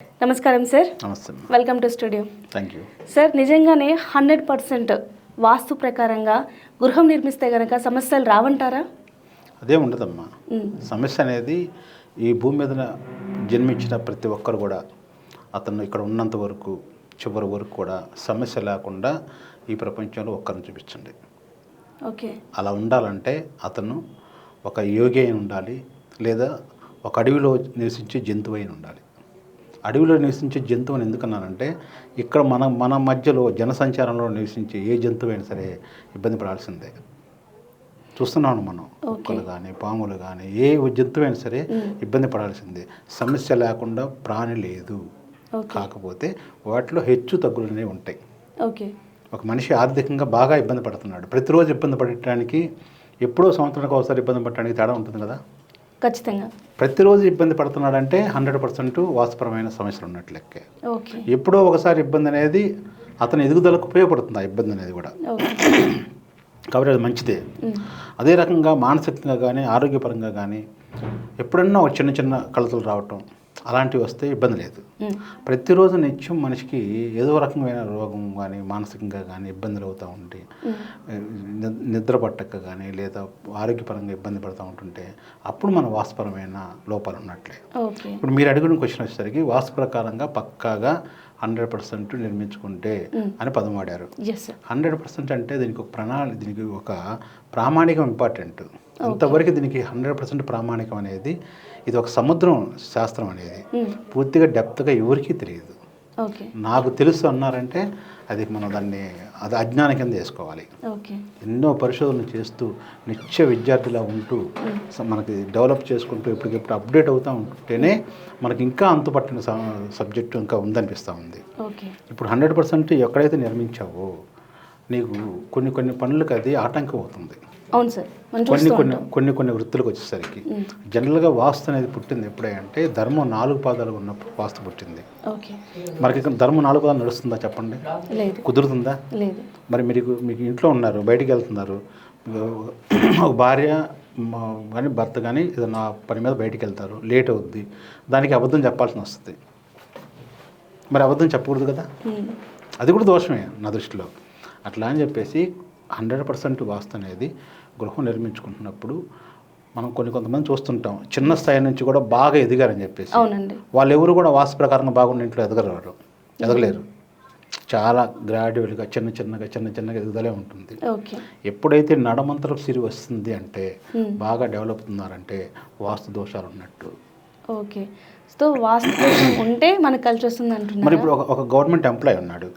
నమస్కారం సార్. నమస్తే. Welcome to studio. Thank you sir, నిజంగానే 100% వాస్తు ప్రకారంగా గృహం నిర్మిస్తే గనక సమస్యలు రావంటారా? అదే ఉండదమ్మా. సమస్య అనేది ఈ భూమి మీద జన్మించిన ప్రతి ఒక్కరు కూడా అతను ఇక్కడ ఉన్నంత వరకు చివరి వరకు కూడా సమస్య లేకుండా ఈ ప్రపంచంలో ఒక్కరిని చూపించండి. ఓకే. అలా ఉండాలంటే అతను ఒక యోగి అయిన ఉండాలి, లేదా ఒక అడవిలో నివసించే జంతువు అయిన ఉండాలి. అడవిలో నివసించే జంతువుని ఎందుకన్నానంటే ఇక్కడ మన మధ్యలో జనసంచారంలో నివసించే ఏ జంతువు అయినా సరే ఇబ్బంది పడాల్సిందే. చూస్తున్నాను మనం, కుక్కలు కానీ పాములు కానీ ఏ జంతువు అయినా సరే ఇబ్బంది పడాల్సిందే. సమస్య లేకుండా ప్రాణి లేదు. కాకపోతే వాటిలో హెచ్చు తగ్గులు అనేవి ఉంటాయి. ఓకే. ఒక మనిషి ఆర్థికంగా బాగా ఇబ్బంది పడుతున్నాడు, ప్రతిరోజు ఇబ్బంది పడటానికి ఎప్పుడో సంవత్సరానికి ఒకసారి ఇబ్బంది పడటానికి తేడా ఉంటుంది కదా. ఖచ్చితంగా. ప్రతిరోజు ఇబ్బంది పడుతున్నాడంటే 100% వాస్తవమైన సమస్యలు ఉన్నట్లు లెక్కే. ఎప్పుడో ఒకసారి ఇబ్బంది అనేది అతని ఎదుగుదలకు ఉపయోగపడుతుంది, ఆ ఇబ్బంది అనేది కూడా. కాబట్టి అది మంచిదే. అదే రకంగా మానసికంగా కానీ ఆరోగ్యపరంగా కానీ ఎప్పుడన్నా ఒక చిన్న చిన్న కలతలు రావటం అలాంటివి వస్తే ఇబ్బంది లేదు. ప్రతిరోజు నిత్యం మనిషికి ఏదో రకమైన రోగం కానీ మానసికంగా కానీ ఇబ్బందులు అవుతూ ఉంటే, నిద్ర పట్టక కానీ లేదా ఆరోగ్యపరంగా ఇబ్బంది పడుతూ ఉంటుంటే అప్పుడు మన వాస్తుపరమైన లోపాలు ఉన్నట్లే. ఇప్పుడు మీరు అడిగిన క్వశ్చన్ వచ్చేసరికి వాస్తు ప్రకారంగా పక్కాగా 100% నిర్మించుకుంటే అని పదం వాడారు. 100% అంటే దీనికి ఒక దీనికి ఒక ప్రామాణికం ఇంపార్టెంట్. అంతవరకు దీనికి 100% ప్రామాణికం అనేది ఇది ఒక సముద్రం శాస్త్రం అనేది పూర్తిగా డెప్త్గా ఎవరికీ తెలియదు. నాకు తెలుసు అన్నారంటే అది మనం దాన్ని అది అజ్ఞానం కింద చేసుకోవాలి. ఎన్నో పరిశోధనలు చేస్తూ నిత్య విద్యార్థిలా ఉంటూ మనకి డెవలప్ చేసుకుంటూ ఇప్పటికిప్పుడు అప్డేట్ అవుతూ ఉంటేనే మనకి ఇంకా అంతుపట్టిన సబ్జెక్టు ఇంకా ఉందనిపిస్తూ ఉంది. ఇప్పుడు 100% ఎక్కడైతే నిర్మించావో నీకు కొన్ని పనులకు అది ఆటంకం అవుతుంది. అవును సార్. కొన్ని వృత్తులకు వచ్చేసరికి జనరల్గా వాస్తు అనేది పుట్టింది ఎప్పుడంటే ధర్మం 4 పాదాలు ఉన్నప్పుడు వాస్తు పుట్టింది. మనకి ఇక్కడ ధర్మం 4 పాదాలు నడుస్తుందా చెప్పండి? కుదురుతుందా? మరి మీకు ఇంట్లో ఉన్నారు, బయటికి వెళ్తున్నారు, ఒక భార్య కానీ భర్త కానీ ఏదైనా పని మీద బయటికి వెళ్తారు, లేట్ అవుద్ది, దానికి అబద్ధం చెప్పాల్సి వస్తుంది. మరి అబద్ధం చెప్పకూడదు కదా, అది కూడా దోషమే నా దృష్టిలో. అట్లా అని చెప్పేసి 100% వాస్తు అనేది గృహం నిర్మించుకుంటున్నప్పుడు మనం కొంతమంది చూస్తుంటాం చిన్న స్థాయి నుంచి కూడా బాగా ఎదిగారని చెప్పేసి. వాళ్ళు ఎవరు కూడా వాస్తు ప్రకారంగా బాగున్న ఇంట్లో ఎదగలేరు. చాలా గ్రాడ్యువల్గా చిన్నగా ఎదుగుదలే ఉంటుంది. ఎప్పుడైతే నడమంతరం సిరి వస్తుంది అంటే బాగా డెవలప్ అవుతున్నారంటే వాస్తు దోషాలు ఉన్నట్టు. ఓకే. సో వాస్తు ఉంటే మనకు కలిసి వస్తుంది అంటున్నారు. మరి ఇప్పుడు ఒక గవర్నమెంట్ ఎంప్లాయీ ఉన్నాడు,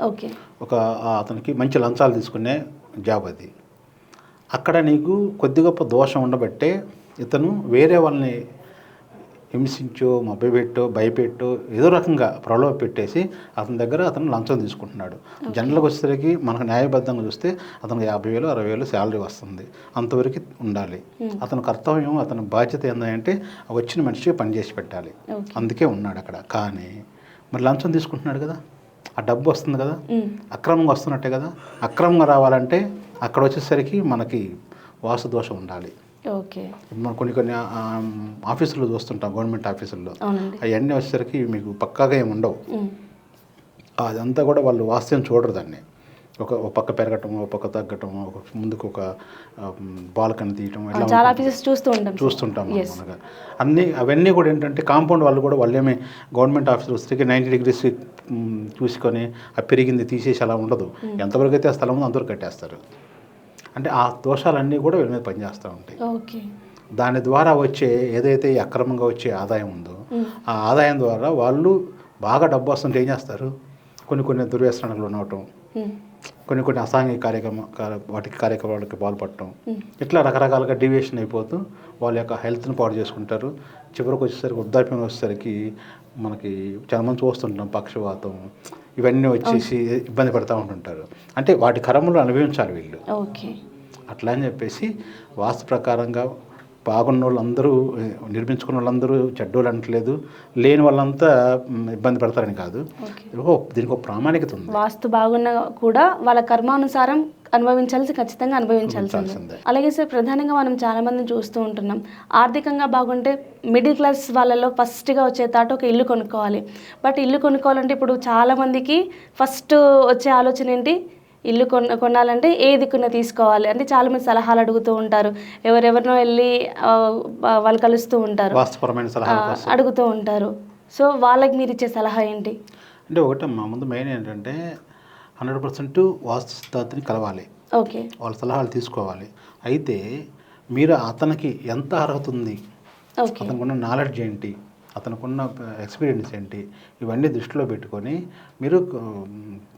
అతనికి మంచి లంచాలు తీసుకునే జాబ్ అది. అక్కడ నీకు కొద్ది గొప్ప దోషం ఉండబట్టే ఇతను వేరే వాళ్ళని హింసించో మభ్యపెట్టో భయపెట్టో ఏదో రకంగా ప్రలోభ పెట్టేసి అతను లంచం తీసుకుంటున్నాడు. జనరల్గా వచ్చేసరికి మనకు న్యాయబద్ధంగా చూస్తే అతనికి 50,000 60,000 శాలరీ వస్తుంది, అంతవరకు ఉండాలి. అతని కర్తవ్యం అతని బాధ్యత ఏంటంటే వచ్చిన మనిషికి పని చేసి పెట్టాలి. అందుకే ఉన్నాడు అక్కడ. కానీ మరి లంచం తీసుకుంటున్నాడు కదా, ఆ డబ్బు వస్తుంది కదా, అక్రమంగా వస్తున్నట్టే కదా. అక్రమంగా రావాలంటే అక్కడ వచ్చేసరికి మనకి వాస్తు దోషం ఉండాలి. మనం కొన్ని ఆఫీసుల్లో చూస్తుంటాం, గవర్నమెంట్ ఆఫీసుల్లో అవన్నీ వచ్చేసరికి మీకు పక్కాగా ఏమి ఉండవు. అదంతా కూడా వాళ్ళు వాస్తవం చూడరు. దాన్ని ఒక పక్క పెరగటం, ఒక పక్క తగ్గటం, ఒక ముందుకు ఒక బాల్కనీ తీయటం, చూస్తుంటాం మనగా. అవన్నీ కూడా ఏంటంటే కాంపౌండ్ వాళ్ళు కూడా వాళ్ళేమే గవర్నమెంట్ ఆఫీసులు వస్తే 90 degrees చూసుకొని ఆ పెరిగింది తీసేసి అలా ఉండదు. ఎంతవరకు అయితే ఆ స్థలం ఉందో అంతవరకు కట్టేస్తారు. అంటే ఆ దోషాలన్నీ కూడా వీళ్ళ మీద పనిచేస్తూ ఉంటాయి. దాని ద్వారా వచ్చే ఏదైతే అక్రమంగా వచ్చే ఆదాయం ఉందో ఆ ఆదాయం ద్వారా వాళ్ళు బాగా డబ్బు వస్తుంటే ఏం చేస్తారు, కొన్ని దుర్వ్యసనాలు ఉండటం, కొన్ని అసాంఘిక కార్యక్రమాలకి పాల్పడటం, ఇట్లా రకరకాలుగా డీవియేషన్ అయిపోతూ వాళ్ళ యొక్క హెల్త్ని పాడు చేసుకుంటారు. చివరికి వచ్చేసరికి వృద్ధాప్యం వచ్చేసరికి మనకి చాలా మంది చూస్తుంటాం పక్షవాతం ఇవన్నీ వచ్చేసి ఇబ్బంది పడుతూ ఉంటుంటారు. అంటే వాటి కర్మలు అనుభవించాలి వీళ్ళు. అట్లా అని చెప్పేసి వాస్తు ప్రకారంగా బాగున్న వాళ్ళందరూ నిర్మించుకున్న వాళ్ళందరూ చెడ్డోళ్ళు అనట్లేదు, లేని వాళ్ళంతా ఇబ్బంది పడతారని కాదు. దీనికి ఒక ప్రామాణికత ఉంది. వాస్తు బాగున్నా కూడా వాళ్ళ కర్మానుసారం అనుభవించాల్సి ఖచ్చితంగా అనుభవించాల్సిందే. అనుభవించాల్సిందే. అలాగే సార్, ప్రధానంగా మనం చాలా మందిని చూస్తూ ఉంటున్నాం, ఆర్థికంగా బాగుంటే మిడిల్ క్లాస్ వాళ్ళలో ఫస్ట్గా వచ్చే తాట ఒక ఇల్లు కొనుక్కోవాలి. బట్ ఇల్లు కొనుక్కోవాలంటే ఇప్పుడు చాలా మందికి ఫస్ట్ వచ్చే ఆలోచన ఏంటి, ఇల్లు కొనాలంటే ఏ దిక్కున తీసుకోవాలి అంటే చాలామంది సలహాలు అడుగుతూ ఉంటారు, ఎవరెవరినో వెళ్ళి వాళ్ళు కలుస్తూ ఉంటారు, వాస్తుపరమైన సలహాల కోసం అడుగుతూ ఉంటారు. సో వాళ్ళకి మీరు ఇచ్చే సలహా ఏంటి? అంటే ఒకటమ్మా, ముందు మెయిన్ ఏంటంటే 100% వాస్తు సిద్ధాంతిని కలవాలి, ఓకే, వాళ్ళ సలహాలు తీసుకోవాలి. అయితే మీరు అతనికి ఎంత అర్హత ఉంది, ఓకే, అతనుకున్న నాలెడ్జ్ ఏంటి, అతనుకున్న ఎక్స్పీరియన్స్ ఏంటి, ఇవన్నీ దృష్టిలో పెట్టుకొని మీరు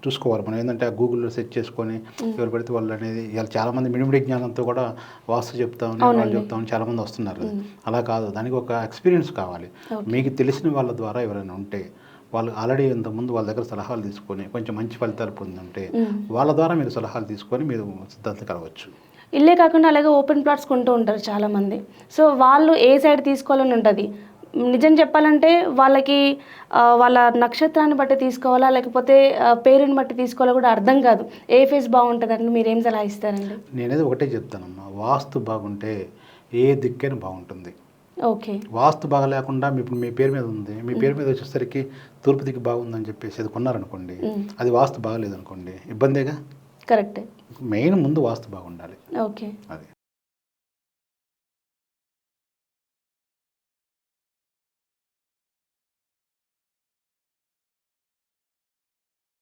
చూసుకోవాలి. మనం ఏంటంటే గూగుల్లో సెర్చ్ చేసుకొని ఎవరు పడితే వాళ్ళు అనేది, ఇవాళ చాలామంది మిడిమిడి జ్ఞానంతో కూడా వాస్తు చెప్తామని వాళ్ళు చెప్తామని చాలామంది వస్తున్నారు. అలా కాదు, దానికి ఒక ఎక్స్పీరియన్స్ కావాలి. మీకు తెలిసిన వాళ్ళ ద్వారా ఎవరైనా ఉంటే, వాళ్ళు ఆల్రెడీ ఇంతకుముందు వాళ్ళ దగ్గర సలహాలు తీసుకొని కొంచెం మంచి ఫలితాలు పొందుంటే వాళ్ళ ద్వారా మీరు సలహాలు తీసుకొని మీరు సిద్ధాంతం కలవచ్చు. ఇల్లే కాకుండా అలాగే ఓపెన్ ప్లాట్స్ కొంటూ ఉంటారు చాలామంది. సో వాళ్ళు ఏ సైడ్ తీసుకోవాలని ఉంటుంది. నిజం చెప్పాలంటే వాళ్ళకి వాళ్ళ నక్షత్రాన్ని బట్టి తీసుకోవాలా లేకపోతే పేరుని బట్టి తీసుకోవాలా కూడా అర్థం కాదు. ఏ ఫేస్ బాగుంటుంది అంటే మీరేం సలహా ఇస్తారండి? నేనేది ఒకటే చెప్తానమ్మా, వాస్తు బాగుంటే ఏ దిక్కైనా బాగుంటుంది. ఓకే, వాస్తు బాగా లేకుండా ఇప్పుడు మీ పేరు మీద ఉంది, మీ పేరు మీద వచ్చేసరికి తూర్పు దిక్కు బాగుందని చెప్పేసి అది కొన్నారనుకోండి, అది వాస్తు బాగలేదనుకోండి, ఇబ్బందేగా. కరెక్టే. మెయిన్ ముందు వాస్తు బాగుండాలి. ఓకే. అది